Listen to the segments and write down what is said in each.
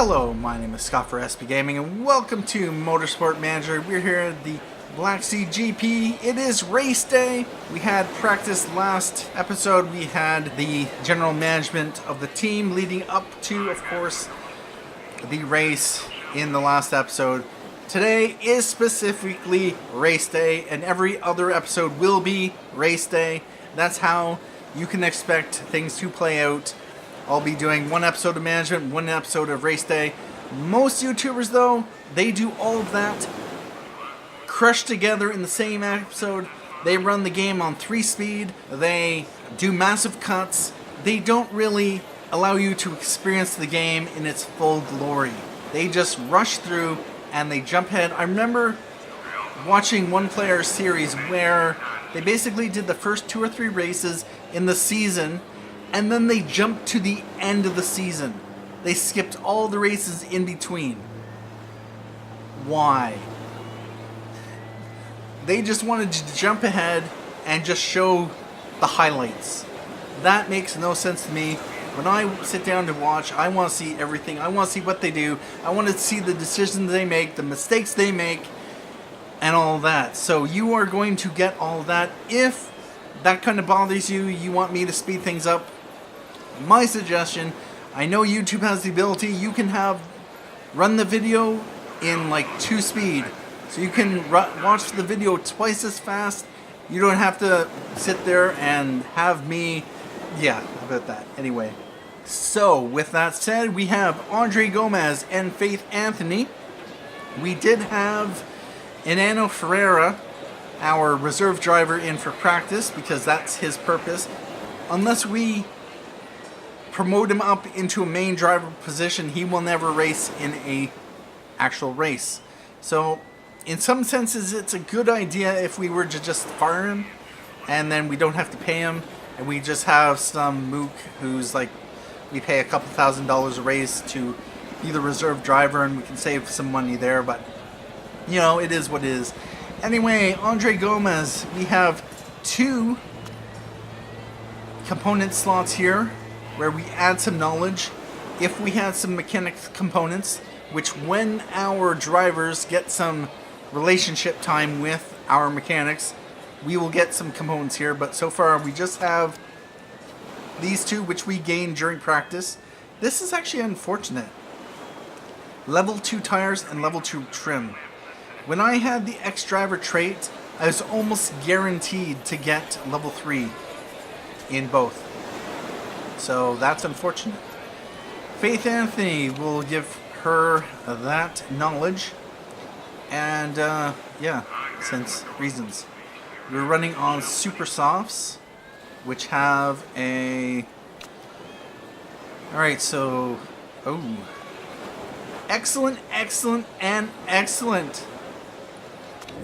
Hello, my name is Scott for SP Gaming and welcome to Motorsport Manager. We're here at the Black Sea GP. It is race day. We had practice last episode. We had the general management of the team leading up to, of course, the race in the last episode. Today is specifically race day, and every other episode will be race day. That's how you can expect things to play out. I'll be doing one episode of management, one episode of race day. Most YouTubers, though, they do all of that crushed together in the same episode. They run the game on 3-speed. They do massive cuts. They don't really allow you to experience the game in its full glory. They just rush through and they jump ahead. I remember watching one player series where they basically did the first 2 or 3 races in the season, and then they jumped to the end of the season. They skipped all the races in between. Why? They just wanted to jump ahead and just show the highlights. That makes no sense to me. When I sit down to watch, I want to see everything. I want to see what they do. I want to see the decisions they make, the mistakes they make, and all that. So you are going to get all that. If that kind of bothers you, you want me to speed things up, my suggestion, I know YouTube has the ability, you can run the video in like 2 speed. So you can watch the video twice as fast. You don't have to sit there and have me, yeah, about that. Anyway, so with that said, we have Andre Gomes and Faith Anthony. We did have Enano Ferreira, our reserve driver, in for practice because that's his purpose. Unless we promote him up into a main driver position, he will never race in a actual race. So in some senses it's a good idea if we were to just fire him and then we don't have to pay him, and we just have some mook who's like, we pay a couple $1,000s a race to be the reserve driver and we can save some money there, but you know, it is what it is. Anyway, Andre Gomes, we have 2 component slots here where we add some knowledge. If we had some mechanic components, which when our drivers get some relationship time with our mechanics, we will get some components here, but so far we just have these 2 which we gained during practice. This is actually unfortunate. Level 2 tires and level 2 trim. When I had the X-Driver trait, I was almost guaranteed to get level 3 in both. So that's unfortunate. Faith Anthony will give her that knowledge. And yeah, since reasons. We're running on Super Softs, which have a... Alright, so... Oh. Excellent, excellent, and excellent.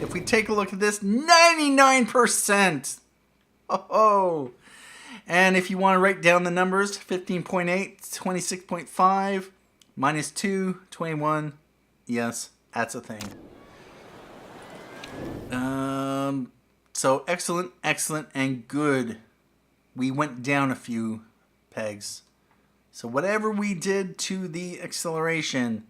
If we take a look at this, 99%! Oh! And if you want to write down the numbers, 15.8, 26.5, minus 2, 21. Yes, that's a thing. So excellent, excellent, and good. We went down a few pegs. So whatever we did to the acceleration.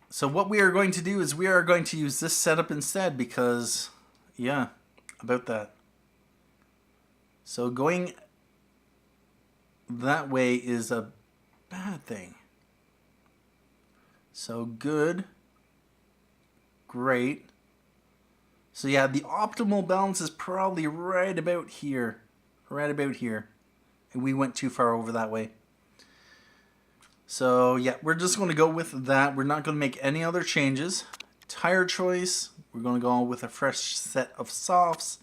So what we are going to do is we are going to use this setup instead because, yeah, about that. So going that way is a bad thing. So good, great. So yeah, the optimal balance is probably right about here. Right about here. And we went too far over that way. So yeah, we're just going to go with that. We're not going to make any other changes. Tire choice, we're going to go with a fresh set of softs.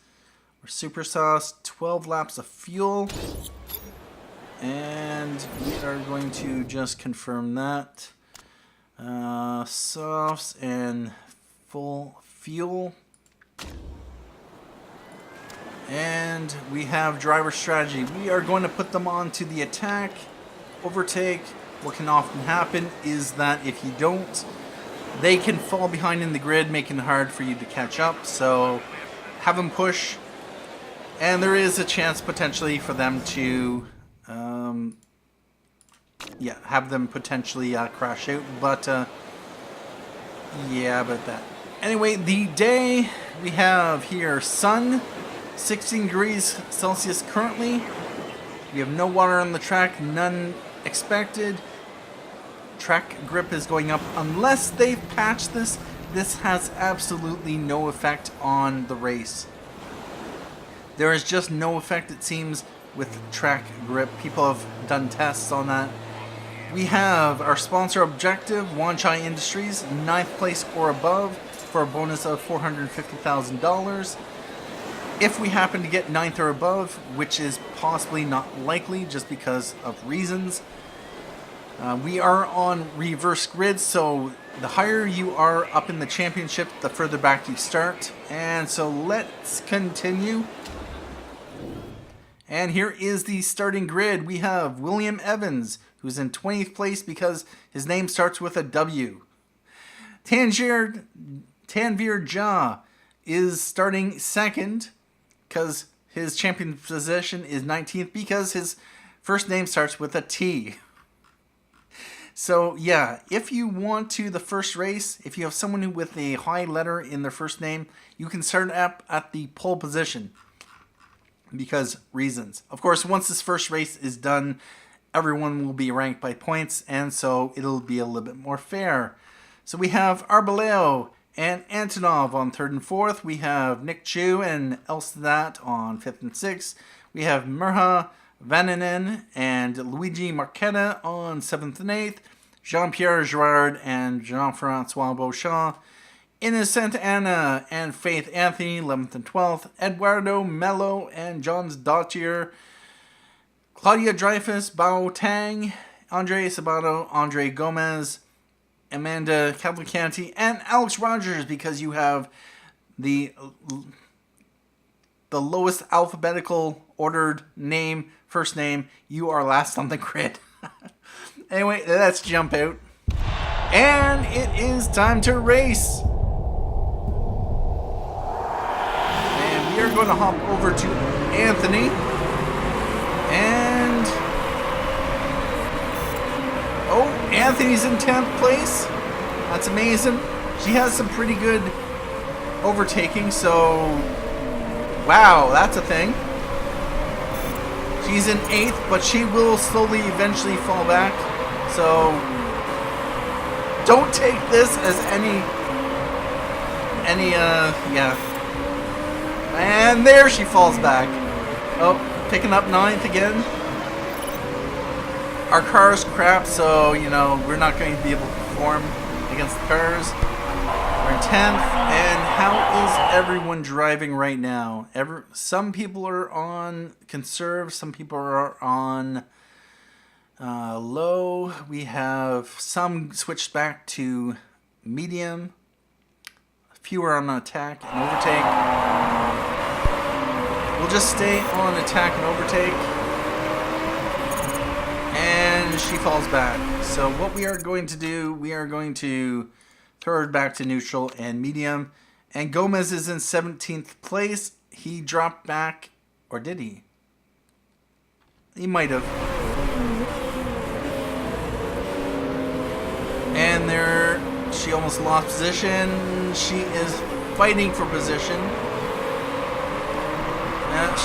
Or Super Soft, 12 laps of fuel. And we are going to just confirm that. Softs and full fuel. And we have driver strategy. We are going to put them on to the attack, overtake. What can often happen is that if you don't, they can fall behind in the grid, making it hard for you to catch up. So have them push. And there is a chance potentially for them to yeah, have them potentially crash out. But yeah, about that. Anyway, the day we have here, sun, 16 degrees Celsius currently. We have no water on the track, none expected. Track grip is going up unless they've patched this. This has absolutely no effect on the race. There is just no effect, it seems, with track grip. People have done tests on that. We have our sponsor objective, Wanchai Industries, 9th place or above for a bonus of $450,000. If we happen to get 9th or above, which is possibly not likely just because of reasons, we are on reverse grid, so the higher you are up in the championship, the further back you start. And so let's continue. And here is the starting grid. We have William Evans, who's in 20th place because his name starts with a W. Tanveer Jah is starting second because his champion position is 19th because his first name starts with a T. So yeah, if you want to the first race, if you have someone with a high letter in their first name, you can start up at the pole position because reasons. Of course, once this first race is done, everyone will be ranked by points, and so it'll be a little bit more fair. So we have Arboleo and Antonov on 3rd and 4th. We have Nick Chu and Elstadt on 5th and 6th. We have Mirha Vaninen and Luigi Marchetta on 7th and 8th. Jean-Pierre Girard and Jean-Francois Beauchamp. Innocent Anna and Faith Anthony, 11th and 12th. Eduardo Mello and John Dottier. Claudia Dreyfus, Bao Tang, Andre Sabato, Andre Gomes, Amanda Cavalcanti, and Alex Rogers, because you have the lowest alphabetical ordered name, first name. You are last on the grid. Anyway, let's jump out. And it is time to race. And we are going to hop over to Anthony. And oh, Anthony's in 10th place. That's amazing. She has some pretty good overtaking, so wow, that's a thing. She's in 8th, but she will slowly eventually fall back. So don't take this as any yeah. And there she falls back. Oh, picking up 9th again. Our car's crap, so, you know, we're not going to be able to perform against the cars. We're in 10th, and how is everyone driving right now? Some people are on conserve, some people are on low. We have some switched back to medium. A few are on attack and overtake. We'll just stay on attack and overtake. And she falls back. So what we are going to do, we are going to throw her back to neutral and medium. And Gomes is in 17th place. He dropped back, or did he? He might have. And there, she almost lost position. She is fighting for position.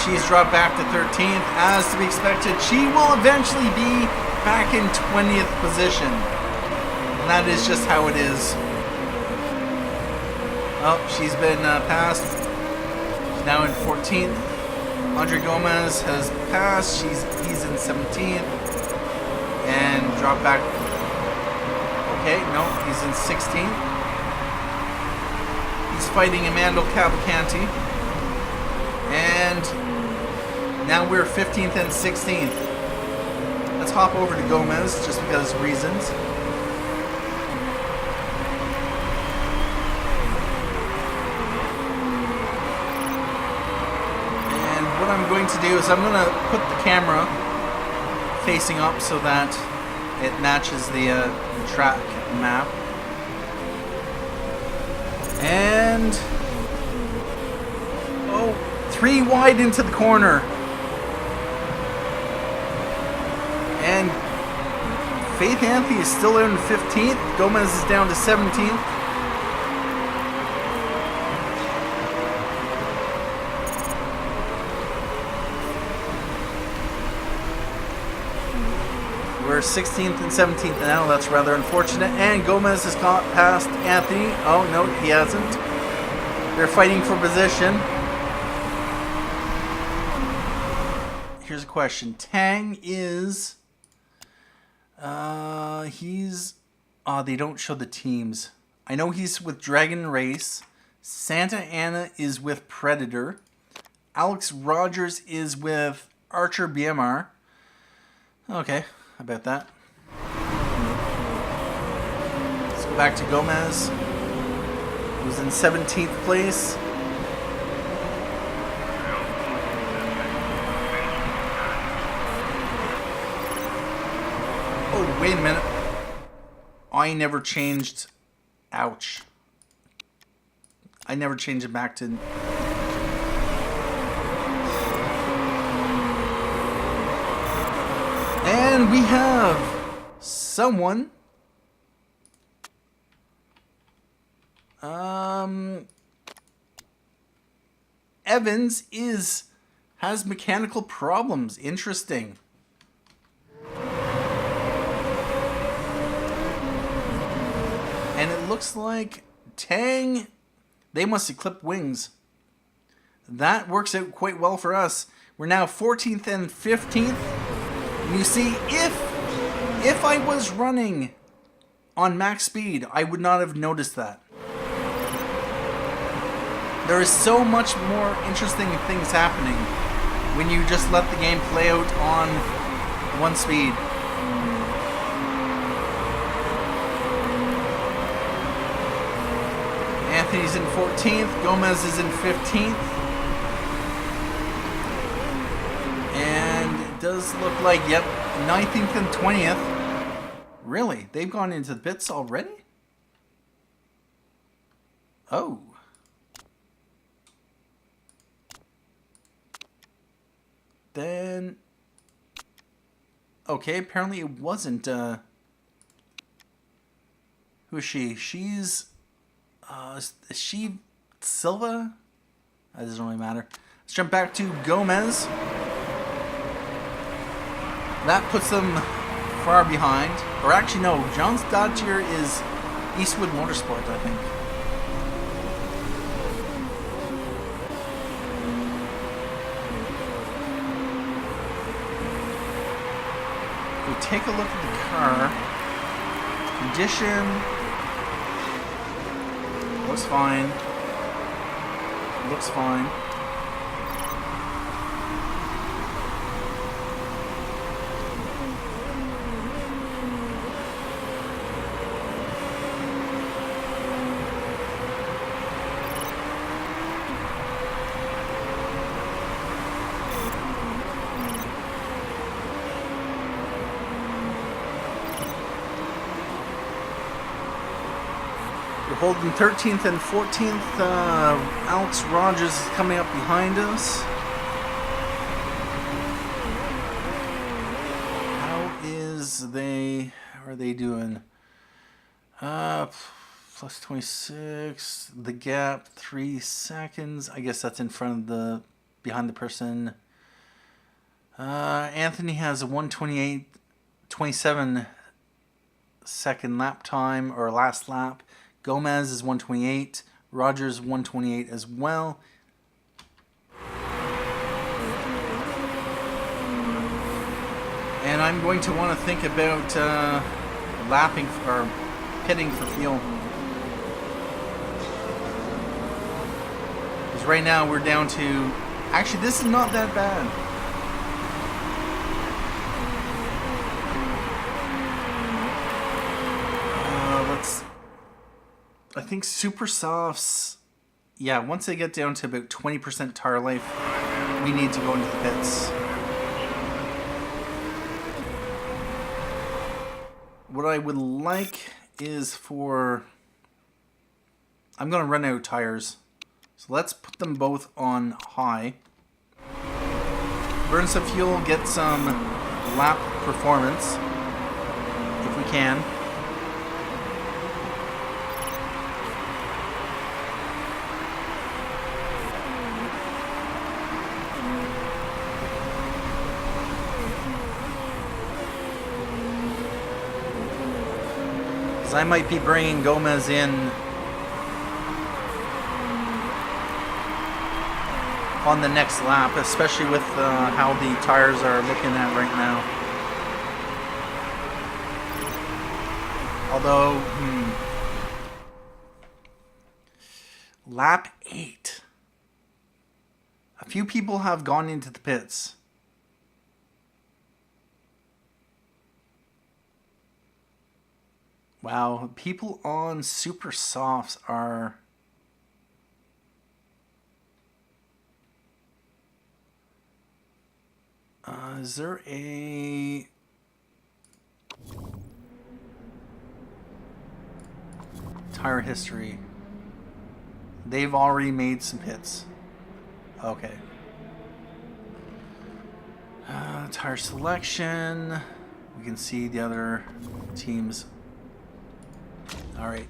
She's dropped back to 13th. As to be expected, she will eventually be back in 20th position. And that is just how it is. Oh, she's been passed. She's now in 14th. Andre Gomes has passed. He's in 17th. And dropped back. Okay, no, he's in 16th. He's fighting Amanda Cavalcanti. And now we're 15th and 16th. Let's hop over to Gomes just because of reasons. And what I'm going to do is I'm going to put the camera facing up so that it matches the track map. And oh, 3 wide into the corner. And Faith Anthony is still in 15th. Gomes is down to 17th. We're 16th and 17th now. That's rather unfortunate. And Gomes has got past Anthony. Oh, no, he hasn't. They're fighting for position. Here's a question. Tang is... they don't show the teams. I know he's with Dragon Race. Santa Ana is with Predator. Alex Rogers is with Archer BMR. Okay, I bet that. Let's go back to Gomes. He was in 17th place. Oh, wait a minute. I never changed... Ouch. I never changed it back to... And we have someone... Evans has mechanical problems. Interesting. And it looks like Tang, they must have clipped wings. That works out quite well for us. We're now 14th and 15th. And you see, if I was running on max speed, I would not have noticed that. There is so much more interesting things happening when you just let the game play out on one speed. Anthony's in 14th. Gomes is in 15th. And it does look like, yep, 19th and 20th. Really? They've gone into the pits already? Oh. Then... Okay, apparently it wasn't, Who is she? She's... is she Silva? That doesn't really matter. Let's jump back to Gomes. That puts them far behind. Or actually, no. John's Dodger is Eastwood Motorsport, I think. We take a look at the car. Condition. Looks fine. Looks fine. We're holding 13th and 14th. Alex Rogers is coming up behind us. How are they doing? Plus 26. The gap, 3 seconds. I guess that's in front of behind the person. Anthony has a 1:28.27 second lap time, or last lap. Gomes is 1:28. Rogers 1:28 as well. And I'm going to want to think about lapping or pitting for fuel. Because right now we're down to... Actually, this is not that bad. I think Super Softs, yeah, once they get down to about 20% tire life, we need to go into the pits. What I would like is for... I'm going to run out of tires. So let's put them both on high. Burn some fuel, get some lap performance. If can. Because I might be bringing Gomes in on the next lap, especially with how the tires are looking at right now. Although, lap 8. A few people have gone into the pits. Wow, people on Super Softs are... is there a... tire history? They've already made some hits. Okay. Tire selection. We can see the other teams. All right.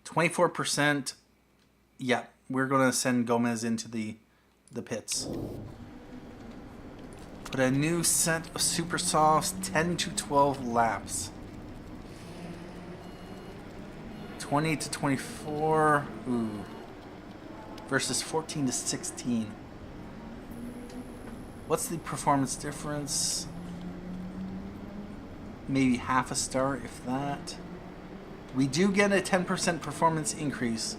24%. Yeah, we're going to send Gomes into the pits. Put a new set of Super Softs, 10 to 12 laps. 20 to 24. Ooh. Versus 14 to 16. What's the performance difference? Maybe half a star, if that. We do get a 10% performance increase.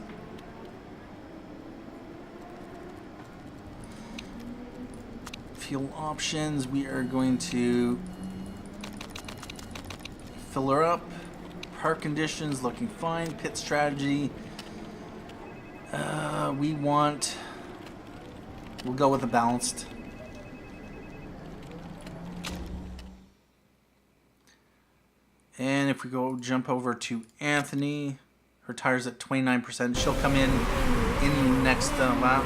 Fuel options, we are going to fill her up. Park conditions, looking fine. Pit strategy. We'll go with a balanced. And if we go jump over to Anthony, her tire's at 29%. She'll come in the next lap.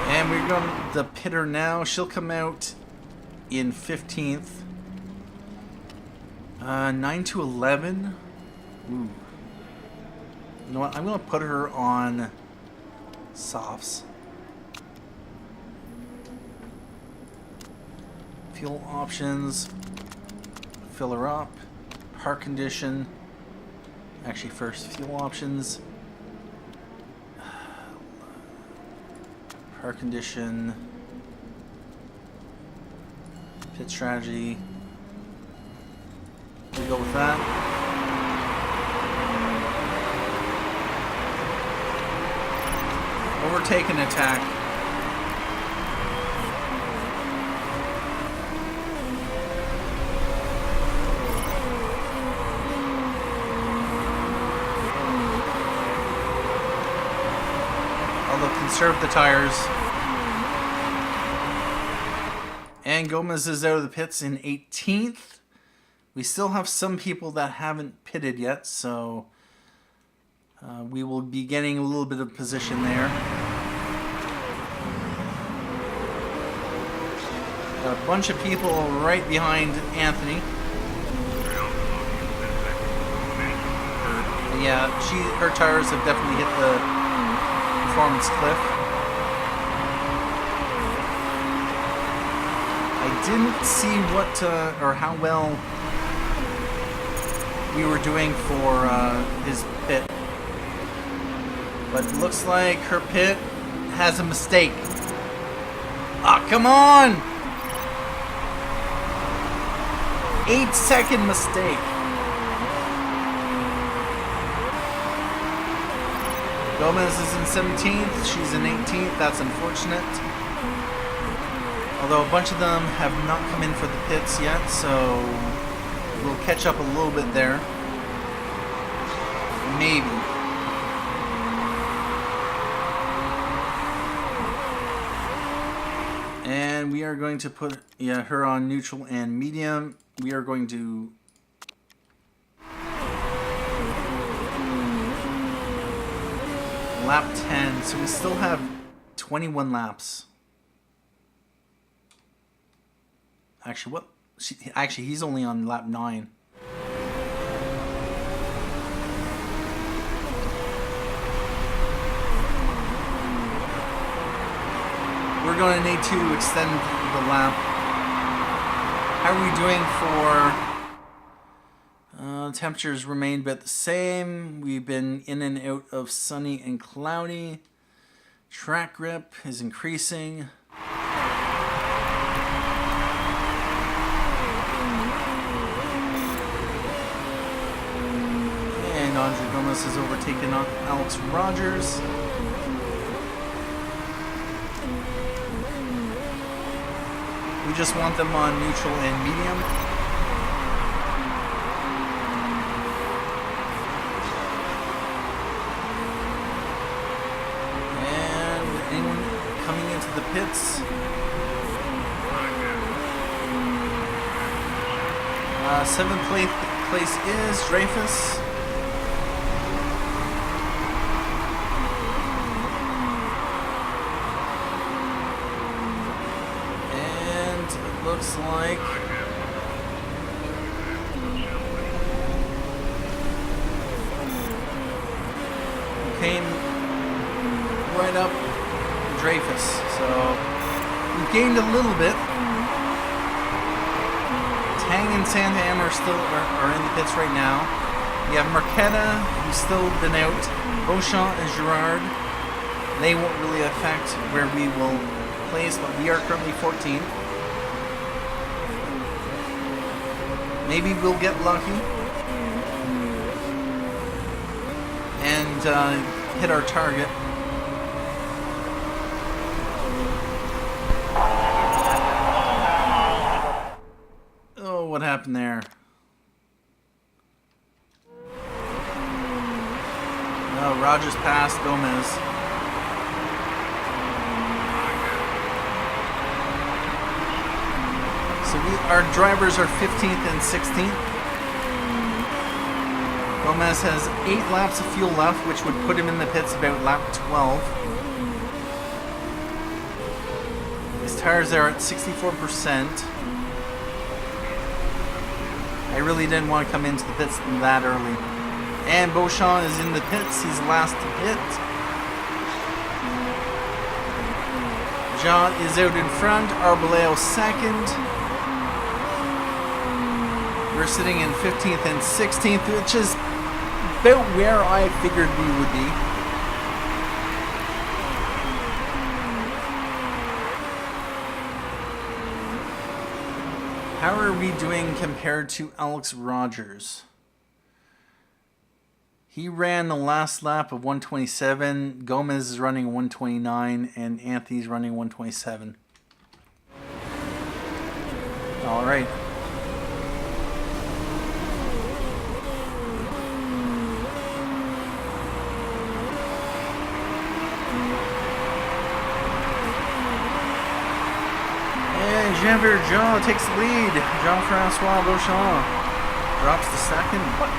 And we're going to the pitter now. She'll come out in 15th. 9 to 11. Ooh. You know what? I'm going to put her on softs. Fuel options. Fill her up. Park condition. Actually, first, fuel options. Park condition. Pit strategy. We go with that. Overtaken attack. Although conserve the tires. And Gomes is out of the pits in 18th. We still have some people that haven't pitted yet, so we will be getting a little bit of position there. Got a bunch of people right behind Anthony. Yeah, her tires have definitely hit the performance cliff. I didn't see what or how well we were doing for his pit, but it looks like her pit has a mistake. Ah, come on! 8-second mistake. Gomes is in 17th, she's in 18th, that's unfortunate. Although a bunch of them have not come in for the pits yet, so we'll catch up a little bit there. Maybe. And we are going to put her on neutral and medium. We are going to lap 10, so we still have 21 laps. Actually, what? Actually, he's only on lap 9. We're going to need to extend the lap. How are we doing for... temperatures remain about the same. We've been in and out of sunny and cloudy. Track grip is increasing. And Andre Gomes has overtaken Alex Rogers. We just want them on neutral and medium. The pits. 7th place is Dreyfus. And it looks like came right up Dreyfus, so we've gained a little bit. Tang and Santa Ana are in the pits right now. You have Marquetta, who's still been out. Beauchamp and Girard. They won't really affect where we will place, but we are currently 14th. Maybe we'll get lucky and hit our target. What happened there? Oh, Rogers passed Gomes. So our drivers are 15th and 16th. Gomes has 8 laps of fuel left, which would put him in the pits about lap 12. His tires are at 64%. I really didn't want to come into the pits that early. And Beauchamp is in the pits. He's last to hit. Jean is out in front. Arboleo second. We're sitting in 15th and 16th, which is about where I figured we would be. How are we doing compared to Alex Rogers? He ran the last lap of 127. Gomes is running 129, and Anthony's running 127. All right. Jean-Pierre Jean takes the lead. Jean-Francois Beauchamp drops to second. What?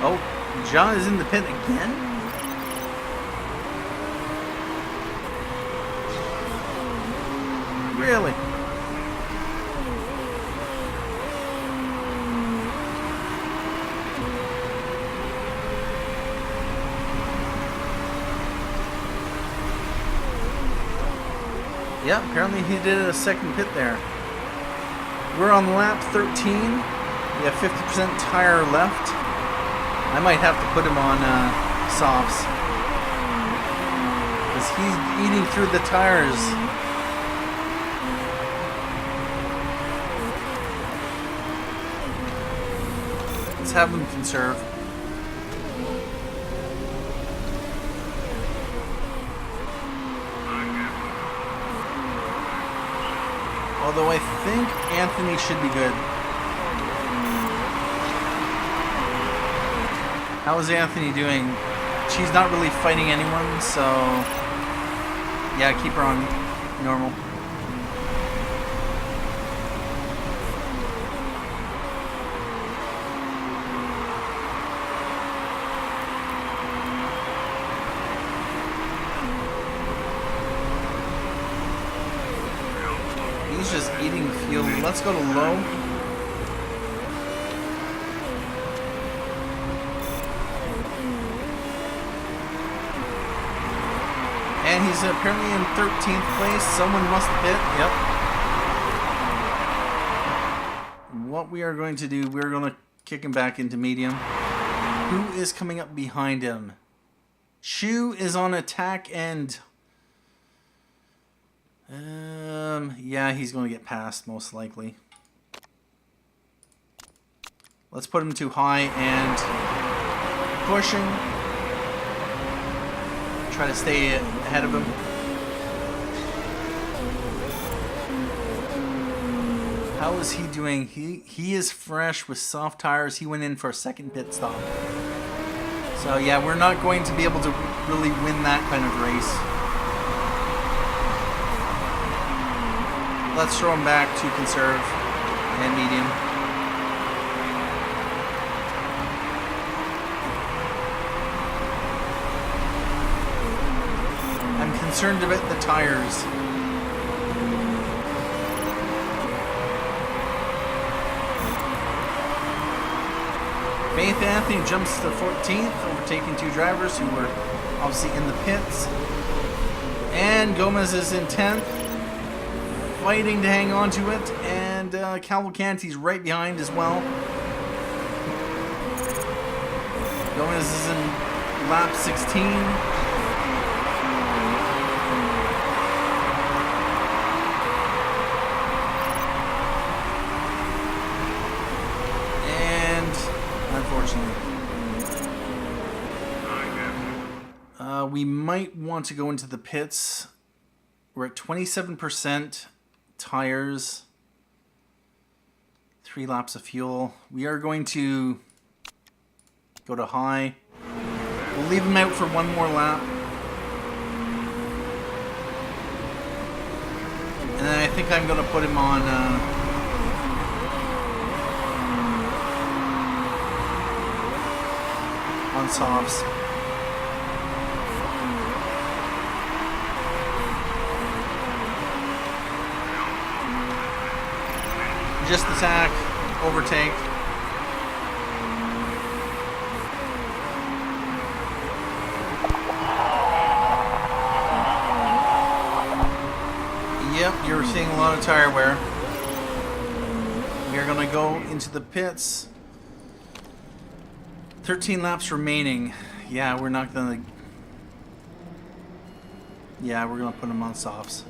Oh, Jean is in the pit again? Really? Yeah, apparently he did a second pit there. We're on lap 13. We have 50% tire left. I might have to put him on softs, because he's eating through the tires. Let's have him conserve. Although I think Anthony should be good. How is Anthony doing? She's not really fighting anyone, so yeah, keep her on normal. is eating fuel. Let's go to low. And he's apparently in 13th place. Someone must have hit. Yep. What we are going to do, we're going to kick him back into medium. Who is coming up behind him? Chu is on attack and... yeah, he's going to get passed, most likely. Let's put him too high and pushing. Try to stay ahead of him. How is he doing? He is fresh with soft tires. He went in for a second pit stop. So yeah, we're not going to be able to really win that kind of race. Let's throw him back to conserve and medium. I'm concerned about the tires. Faith Anthony jumps to 14th, overtaking two drivers who were obviously in the pits. And Gomes is in 10th, fighting to hang on to it. And Cavalcanti's right behind as well. Gomes is in lap 16. We might want to go into the pits. We're at 27% tires, 3 laps of fuel. We are going to go to high. We'll leave him out for one more lap. And then I think I'm going to put him on softs. Just attack, overtake. Yep, you're seeing a lot of tire wear. We are going to go into the pits. 13 laps remaining. Yeah, we're not going to... Yeah, we're going to put them on softs.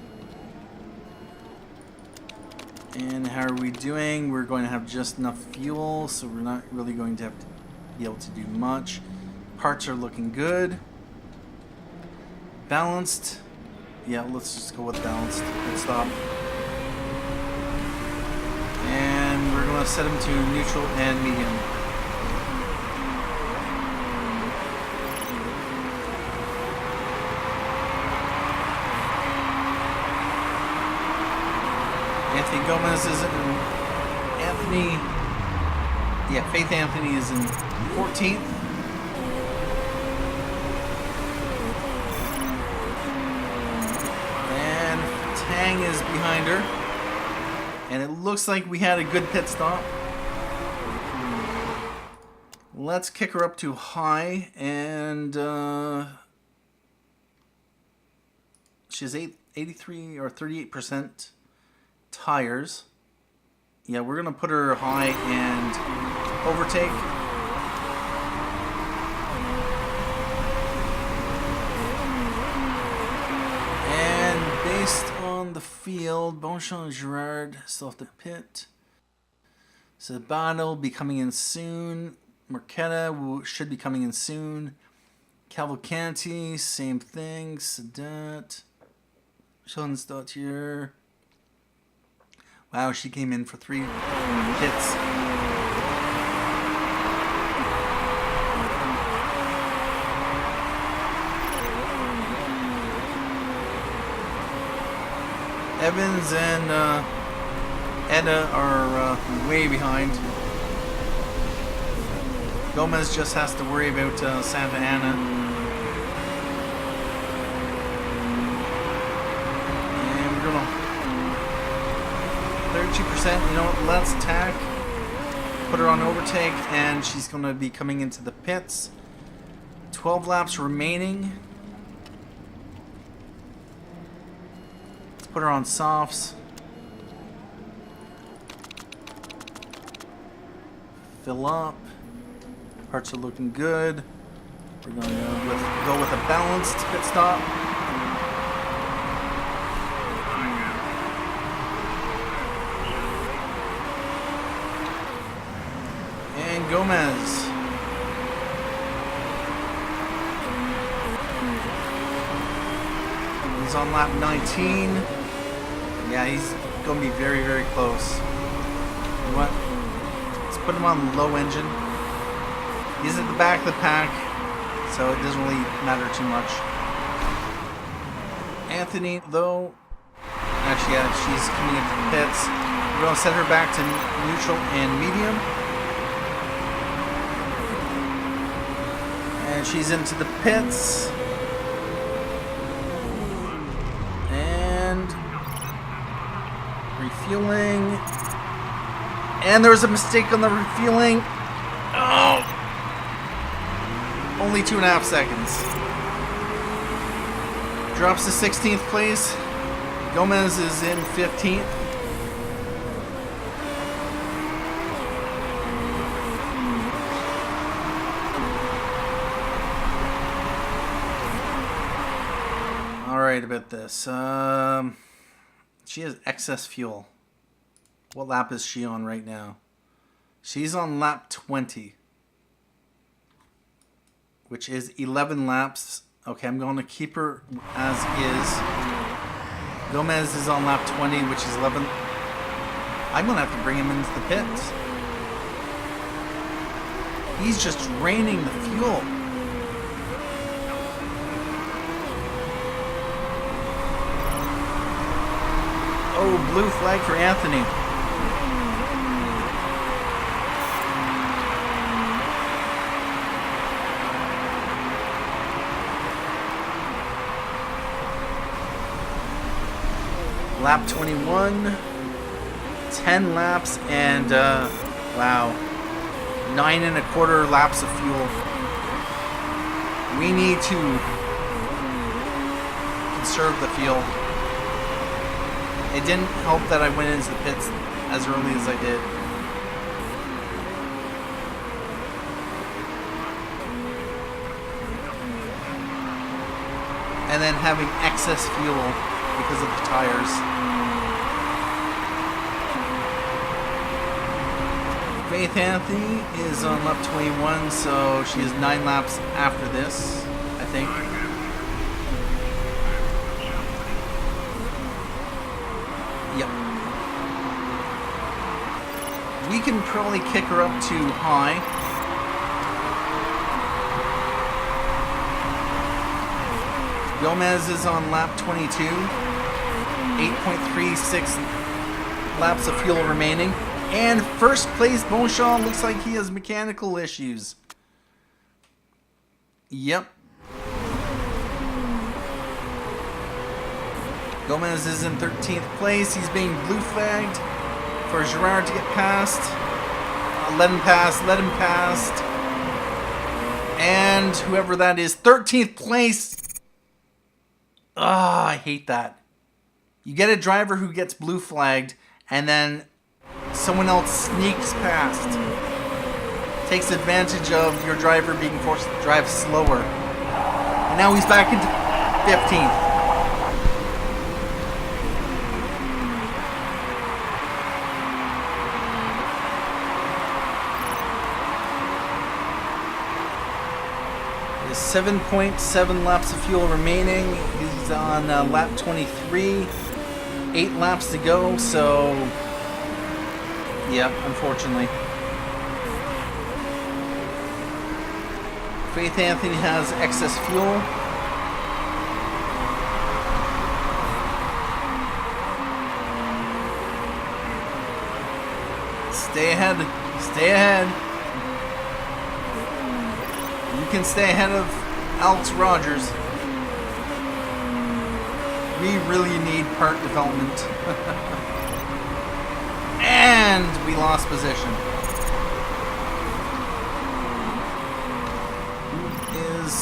And how are we doing? We're going to have just enough fuel, so we're not really going to have to be able to do much. Parts are looking good. Balanced. Yeah, let's just go with balanced. Let's stop. And we're going to set them to neutral and medium. Anthony Gomes is in Faith Anthony is in 14th. And Tang is behind her. And it looks like we had a good pit stop. Let's kick her up to high, and she has 83 or 38% tires. Yeah, we're gonna put her high and overtake. And based on the field, Bonchamp and Girard still have to pit. Sabato will be coming in soon. Marquetta should be coming in soon. Cavalcanti, same thing. Sadat. Schoenstadter. Wow, she came in for 3 hits. Evans and Edda are way behind. Gomes just has to worry about Santa Ana. And we're gonna 50%. You know what? Let's attack. Put her on overtake, and she's going to be coming into the pits. 12 laps remaining. Let's put her on softs. Fill up. Parts are looking good. We're going to go with a balanced pit stop. And Gomes. He's on lap 19. Yeah, he's going to be very, very close. You know what? Let's put him on low engine. He's at the back of the pack, so it doesn't really matter too much. Anthony, though, actually, yeah, she's coming into the pits. We're going to set her back to neutral and medium. And she's into the pits. And refueling. And there was a mistake on the refueling. Oh! Only 2.5 seconds. Drops to 16th place. Gomes is in 15th. Alright, about this. She has excess fuel. What lap is she on right now? She's on lap 20. Which is 11 laps. Okay, I'm going to keep her as is. Gomes is on lap 20, which is 11. I'm going to have to bring him into the pits. He's just draining the fuel. Oh, blue flag for Anthony. Lap 21, 10 laps, and wow, 9 1/4 laps of fuel. We need to conserve the fuel. It didn't help that I went into the pits as early as I did. And then having excess fuel because of the tires. Faith Anthony is on lap 21, so she is 9 laps after this, I think. Yep. We can probably kick her up too high. Gomes is on lap 22. 8.36 laps of fuel remaining. And first place, Beauchamp looks like he has mechanical issues. Yep. Gomes is in 13th place. He's being blue flagged for Gerard to get past. Let him pass, let him pass. And whoever that is, 13th place. Ah, I hate that. You get a driver who gets blue flagged, and then someone else sneaks past. Takes advantage of your driver being forced to drive slower. And now he's back into 15th. There's 7.7 laps of fuel remaining. He's on lap 23. 8 laps to go, so yeah, unfortunately. Faith Anthony has excess fuel. Stay ahead. Stay ahead. You can stay ahead of Alex Rogers. We really need part development. And we lost position. Who is...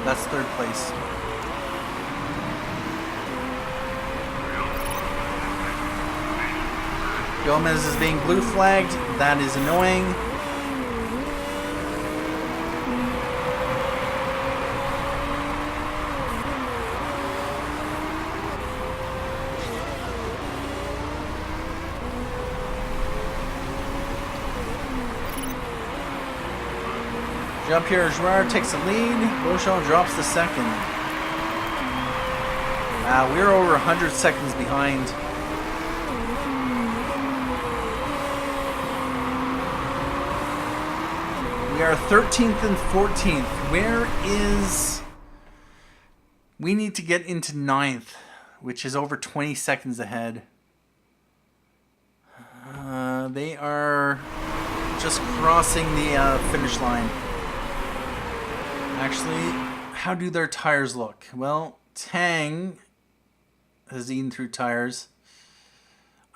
That's third place. Gomes is being blue flagged. That is annoying. Jean-Pierre Girard takes the lead. Beauchamp drops the second. Wow, we're over 100 seconds behind. We are 13th and 14th. Where is... We need to get into 9th, which is over 20 seconds ahead. They are just crossing the finish line. Actually, how do their tires look? Well, Tang has eaten through tires.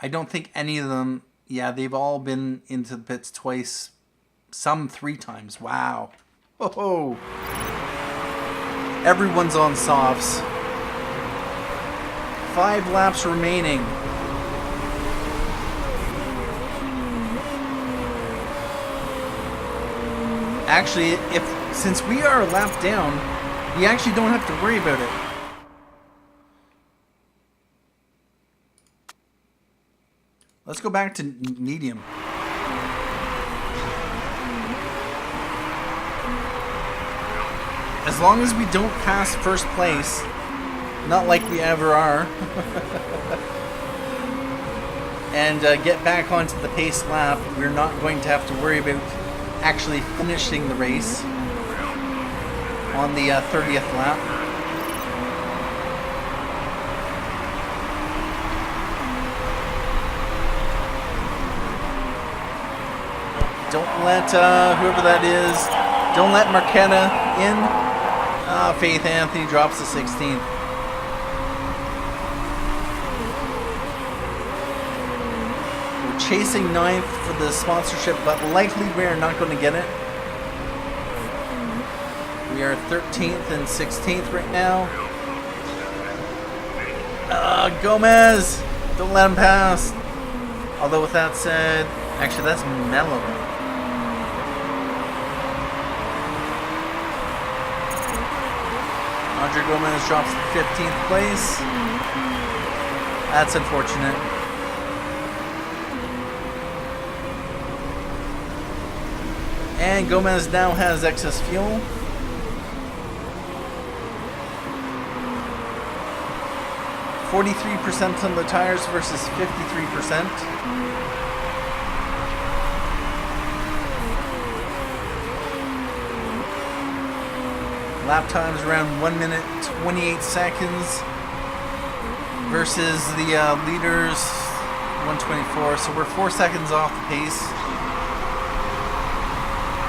I don't think any of them... Yeah, they've all been into the pits twice. Some 3 times. Wow. Oh, everyone's on softs. 5 laps remaining. Actually, since we are a lap down, we actually don't have to worry about it. Let's go back to medium. As long as we don't pass first place, not like we ever are, and get back onto the pace lap, we're not going to have to worry about actually finishing the race on the 30th lap. Don't let whoever that is, don't let Marquetta in. Faith Anthony drops to 16th. We're chasing 9th for the sponsorship, but likely we're not going to get it. We are 13th and 16th right now. Gomes! Don't let him pass. Although with that said, actually that's Mello. Andre Gomes drops to 15th place. That's unfortunate. And Gomes now has excess fuel. %43% on the tires versus 53%. Lap times around 1 minute 28 seconds versus the leaders 124. So we're 4 seconds off the pace.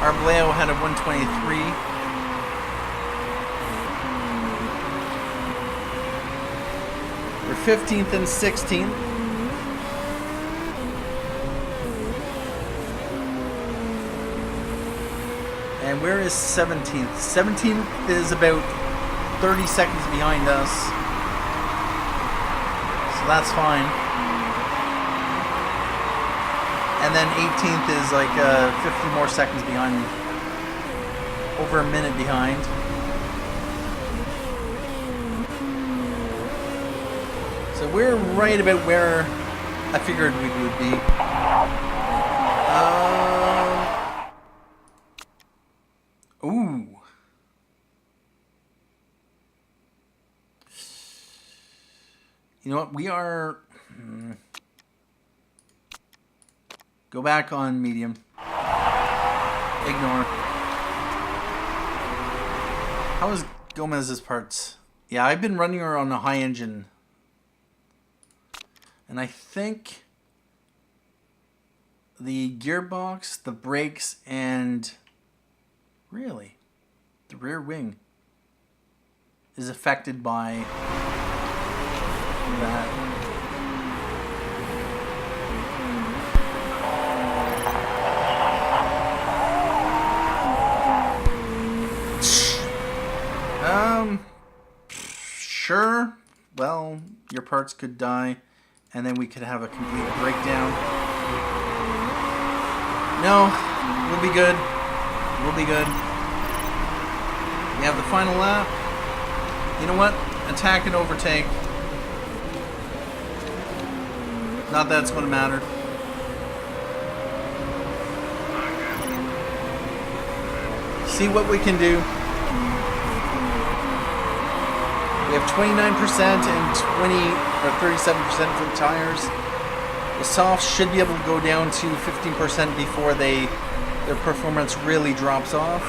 Arboleo had a 123. We're 15th and 16th. And where is 17th? 17th is about 30 seconds behind us. So that's fine. And then 18th is like 50 more seconds behind me. Over a minute behind. So we're right about where I figured we would be. Ooh. You know what? We are... Go back on medium. Ignore. How is Gomez's parts? Yeah, I've been running her on a high engine. And I think the gearbox, the brakes, and... Really? The rear wing is affected by that. your parts could die, and then we could have a complete breakdown. No, we'll be good. We'll be good. We have the final lap. You know what? Attack and overtake. Not that it's going to matter. See what we can do. We have 29% and 20 or 37% for the tires. The softs should be able to go down to 15% before their performance really drops off.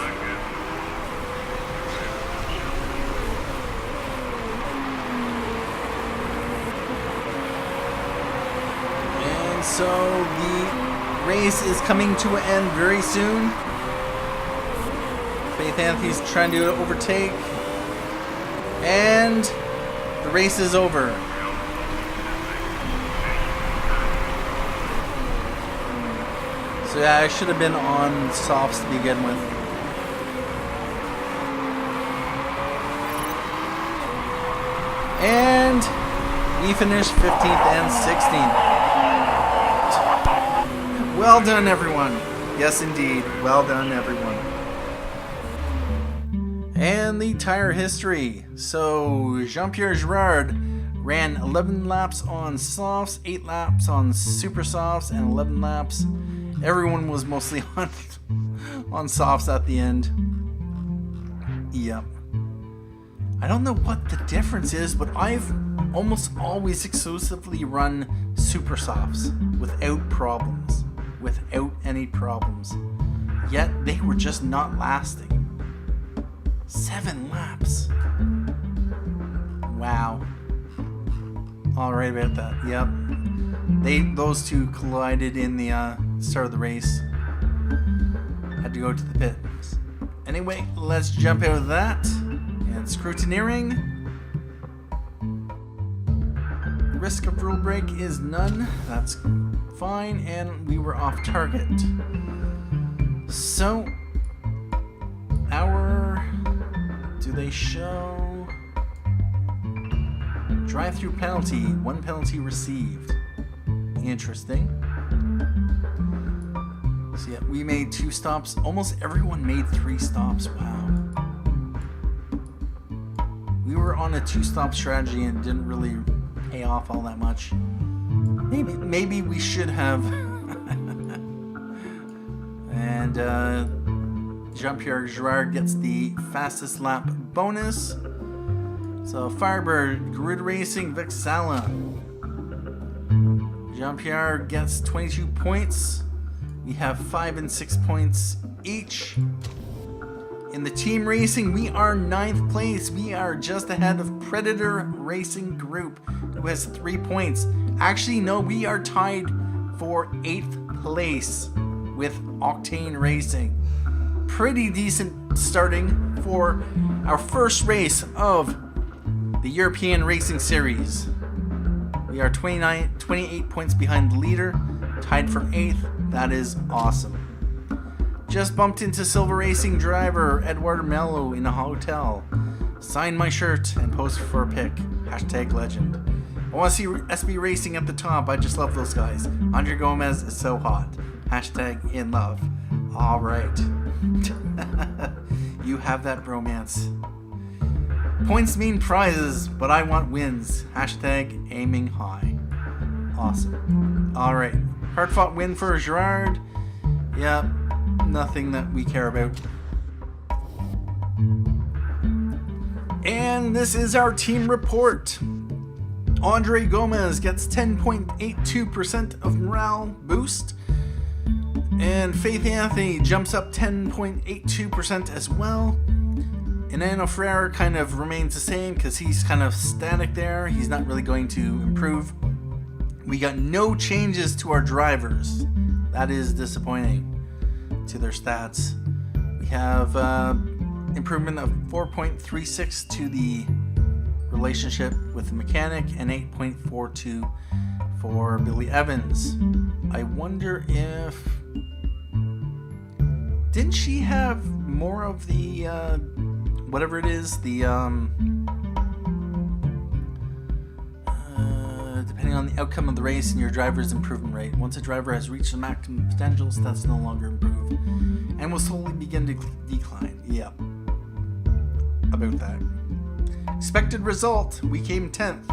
And so the race is coming to an end very soon. Faith Anthony's trying to overtake. And the race is over. So yeah, I should have been on softs to begin with. And we finished 15th and 16th. Well done, everyone. Yes, indeed. Well done, everyone. And the tire history. So Jean-Pierre Girard ran 11 laps on softs, 8 laps on super softs, and 11 laps. Everyone was mostly on softs at the end. Yep. I don't know what the difference is, but I've almost always exclusively run super softs without problems. Without any problems. Yet they were just not lasting. 7 laps. Wow. Alright about that. Yep. Those two collided in the start of the race. Had to go to the pits. Anyway, let's jump out of that. And scrutineering. Risk of rule break is none. That's fine. And we were off target. So, do they show drive-through penalty? 1 penalty received. Interesting. So yeah, we made 2 stops. Almost everyone made 3 stops. Wow. We were on a 2-stop strategy and didn't really pay off all that much. Maybe we should have. And Jean-Pierre Girard gets the fastest lap bonus. So Firebird, Grid Racing, Vic Sala. Jean-Pierre gets 22 points. We have 5 and 6 points each. In the team racing, we are 9th place. We are just ahead of Predator Racing Group, who has 3 points. Actually, no, we are tied for 8th place with Octane Racing. Pretty decent starting for our first race of the European Racing Series. We are 28 points behind the leader, tied for 8th. That is awesome. Just bumped into Silver Racing driver Edward Mello in a hotel. Signed my shirt and posted for a pic. #legend. I want to see SB Racing at the top. I just love those guys. Andre Gomes is so hot. #in love. Alright. You have that bromance. Points mean prizes, but I want wins. #aiming high. Awesome. Alright. Hard-fought win for Girard. Yep. Nothing that we care about. And this is our team report. Andre Gomes gets 10.82% of morale boost. And Faith Anthony jumps up 10.82% as well. And Enno Ferrer kind of remains the same because he's kind of static there. He's not really going to improve. We got no changes to our drivers. That is disappointing to their stats. We have improvement of 4.36 to the relationship with the mechanic and 8.42 for Billy Evans. I wonder if... Didn't she have more of the, whatever it is, the, depending on the outcome of the race and your driver's improvement rate. Once a driver has reached the maximum potential, stats no longer improve and will slowly begin to decline. Yeah, about that. Expected result, we came 10th.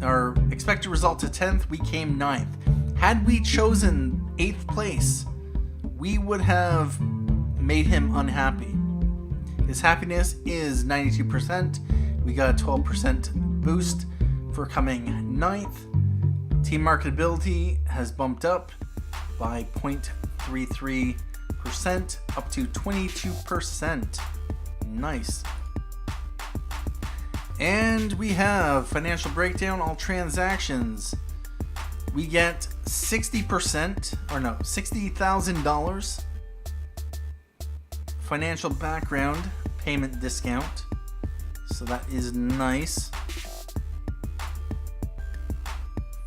Our expected result to 10th, we came 9th. Had we chosen 8th place, we would have made him unhappy. His happiness is 92%. We got a 12% boost for coming 9th. Team marketability has bumped up by 0.33% up to 22%. Nice. And we have financial breakdown, all transactions. We get $60,000 financial background payment discount. So that is nice.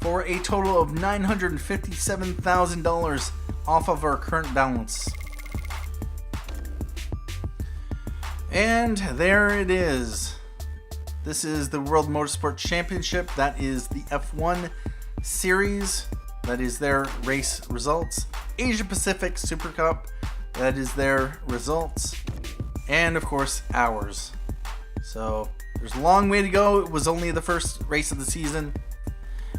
For a total of $957,000 off of our current balance. And there it is. This is the World Motorsport Championship. That is the F1 series. That is their race results. Asia Pacific Super Cup. That is their results. And of course, ours. So there's a long way to go. It was only the first race of the season.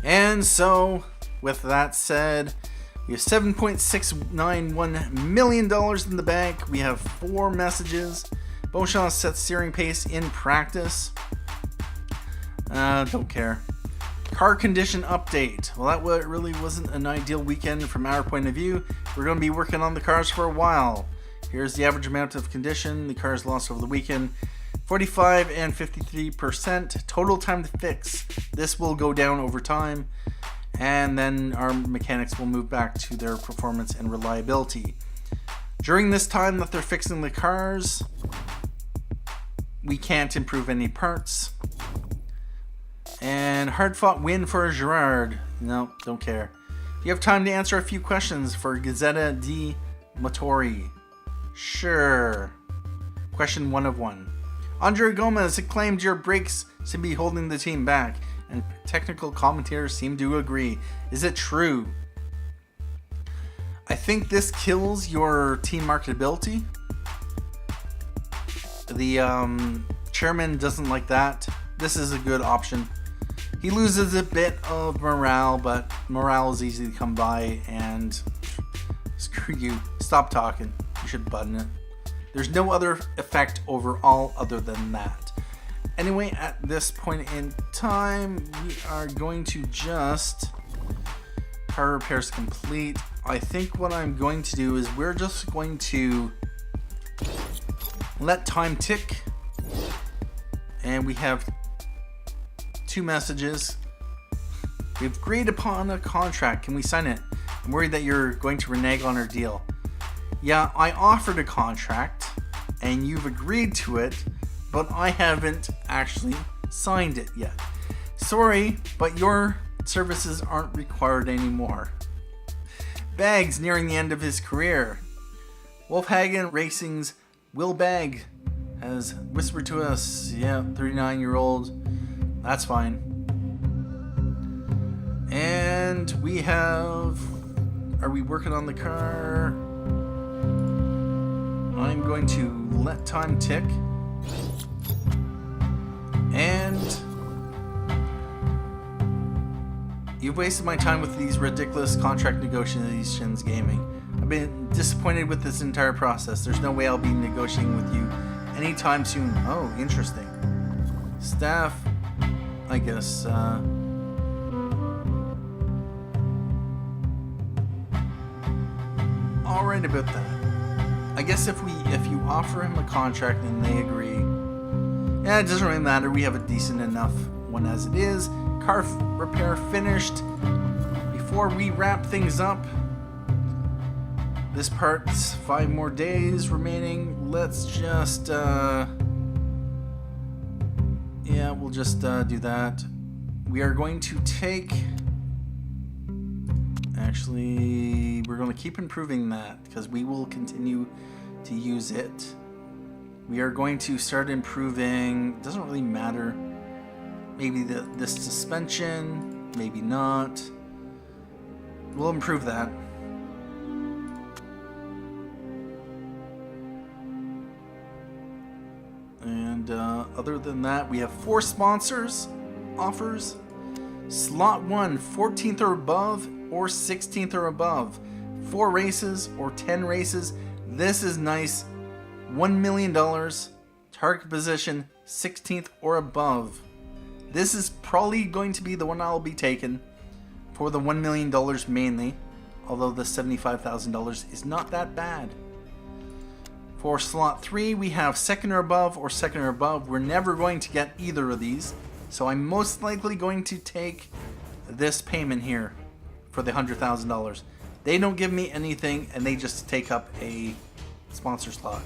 And so, with that said, we have $7.691 million in the bank. We have 4 messages. Beauchamp sets steering pace in practice. Don't care. Car condition update. Well, that really wasn't an ideal weekend from our point of view. We're going to be working on the cars for a while. Here's the average amount of condition the cars lost over the weekend. 45 and 53%. Total time to fix. This will go down over time. And then our mechanics will move back to their performance and reliability. During this time that they're fixing the cars, we can't improve any parts. And hard-fought win for Gerard. No, don't care. You have time to answer a few questions for Gazzetta di Motori. Sure. Question 1 of 1. Andre Gomes claimed your brakes seem to be holding the team back, and technical commentators seem to agree. Is it true? I think this kills your team marketability. The chairman doesn't like that. This is a good option. He loses a bit of morale, but morale is easy to come by, and screw you. Stop talking. You should button it. There's no other effect overall other than that. Anyway, at this point in time, we are going to just... Car repairs complete. I think what I'm going to do is we're just going to let time tick. And we have 2 messages. We've agreed upon a contract. Can we sign it? I'm worried that you're going to renege on our deal. Yeah, I offered a contract and you've agreed to it, but I haven't actually signed it yet. Sorry, but your services aren't required anymore. Baggs nearing the end of his career. Wolfhagen Racing's Will Bagg has whispered to us, yeah, 39-year-old, that's fine. And we have, are we working on the car? I'm going to let time tick. And you've wasted my time with these ridiculous contract negotiations gaming. I've been disappointed with this entire process. There's no way I'll be negotiating with you anytime soon. Oh, interesting. Staff, I guess, alright about that. I guess if you offer him a contract and they agree, yeah, it doesn't really matter. We have a decent enough one as it is. Car repair finished. Before we wrap things up, this part's 5 more days remaining. Let's just, yeah, we'll just do that. We are going to take, actually, we're going to keep improving that because we will continue to use it. We are going to start improving, doesn't really matter. Maybe this suspension, maybe not. We'll improve that. And other than that, we have 4 sponsors offers. Slot 1, 14th or above, or 16th or above. 4 races or 10 races. This is nice. $1 million. Target position 16th or above. This is probably going to be the one I'll be taking for the $1 million mainly, although the $75,000 is not that bad. For slot 3, we have 2nd or above or 2nd or above. We're never going to get either of these, so I'm most likely going to take this payment here for the $100,000. They don't give me anything, and they just take up a sponsor slot.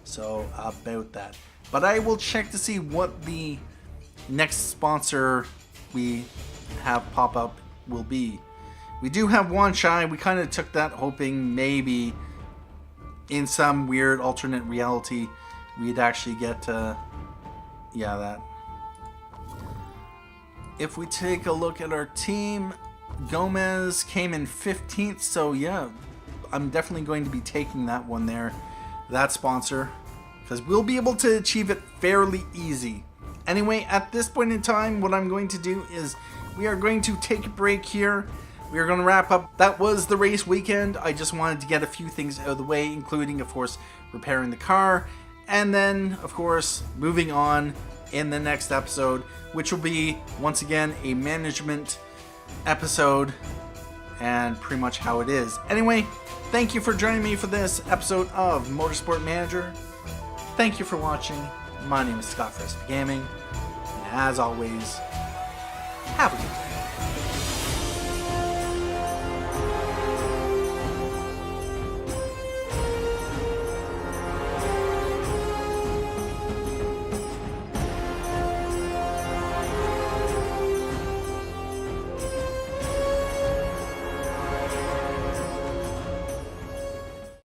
So about that. But I will check to see what the next sponsor we have pop up will be. We do have one shy. We kind of took that hoping maybe in some weird alternate reality we'd actually get that. If we take a look at our team, Gomes came in 15th, so yeah, I'm definitely going to be taking that one there, that sponsor, because we'll be able to achieve it fairly easy. Anyway, at this point in time, what I'm going to do is we are going to take a break here. We are going to wrap up. That was the race weekend. I just wanted to get a few things out of the way, including, of course, repairing the car, and then, of course, moving on in the next episode, which will be, once again, a management episode, and pretty much how it is. Anyway, thank you for joining me for this episode of Motorsport Manager. Thank you for watching. My name is Scott for SP Gaming, and as always, have a good day.